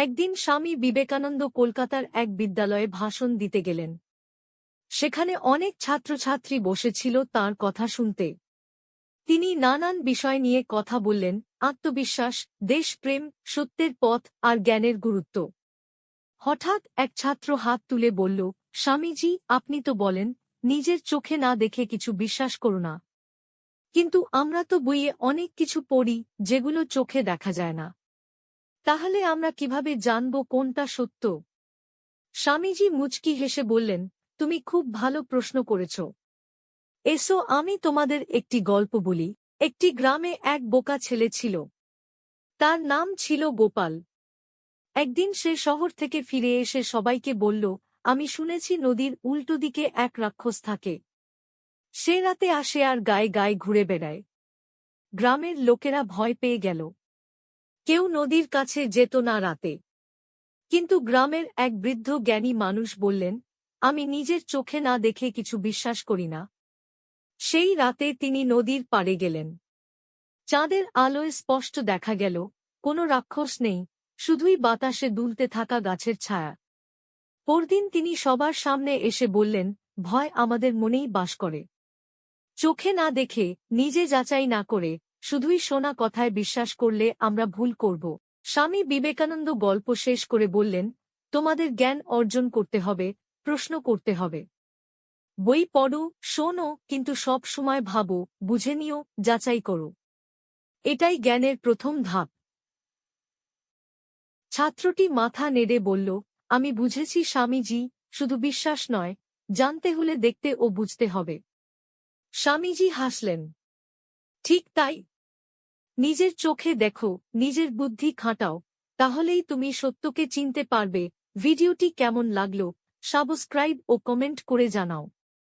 একদিন স্বামী বিবেকানন্দ কলকাতার এক বিদ্যালয়ে ভাষণ দিতে গেলেন। সেখানে অনেক ছাত্রছাত্রী বসেছিল তাঁর কথা শুনতে। তিনি নানান বিষয় নিয়ে কথা বললেন, আত্মবিশ্বাস, দেশপ্রেম, সত্যের পথ আর জ্ঞানের গুরুত্ব। হঠাৎ এক ছাত্র হাত তুলে বলল, স্বামীজি, আপনি তো বলেন নিজের চোখে না দেখে কিছু বিশ্বাস করো না। কিন্তু আমরা তো বইয়ে অনেক কিছু পড়ি যেগুলো চোখে দেখা যায় না। তাহলে আমরা কিভাবে জানব কোনটা সত্য? স্বামীজি মুচকি হেসে বললেন, তুমি খুব ভালো প্রশ্ন করেছ। এসো আমি তোমাদের একটি গল্প বলি। একটি গ্রামে এক বোকা ছেলে ছিল। তার নাম ছিল গোপাল। একদিন সে শহর থেকে ফিরে এসে সবাইকে বলল, আমি শুনেছি নদীর উল্টো দিকে এক রাক্ষস থাকে। সে রাতে আসে আর গায়ে গায়ে ঘুরে বেড়ায়। গ্রামের লোকেরা ভয় পেয়ে গেল। কেউ নদীর কাছে যেত না রাতে। কিন্তু গ্রামের এক বৃদ্ধ জ্ঞানী মানুষ বললেন, আমি নিজের চোখে না দেখে কিছু বিশ্বাস করি না। সেই রাতে তিনি নদীর পাড়ে গেলেন। চাঁদের আলোয় স্পষ্ট দেখা গেল, কোনো রাক্ষস নেই, শুধুই বাতাসে দুলতে থাকা গাছের ছায়া। পরদিন তিনি সবার সামনে এসে বললেন, ভয় আমাদের মনেই বাস করে। চোখে না দেখে, নিজে যাচাই না করে, শুধুই শোনা কথায় বিশ্বাস করলে আমরা ভুল করব। স্বামী বিবেকানন্দ গল্প শেষ করে বললেন, তোমাদের জ্ঞান অর্জন করতে হবে, প্রশ্ন করতে হবে। বই পড়ো, শোনো, কিন্তু সব সময় ভাবো, বুঝে নিও, যাচাই করো। এটাই জ্ঞানের প্রথম ধাপ। ছাত্রটি মাথা নেড়ে বলল, আমি বুঝেছি স্বামীজি, শুধু বিশ্বাস নয়, জানতে হলে দেখতে ও বুঝতে হবে। স্বামীজি হাসলেন। ঠিক তাই। নিজের চোখে দেখো, নিজের বুদ্ধি খাটাও, তাহলেই তুমি সত্যকে চিনতে পারবে। ভিডিওটি কেমন লাগলো? সাবস্ক্রাইব ও কমেন্ট করে জানাও।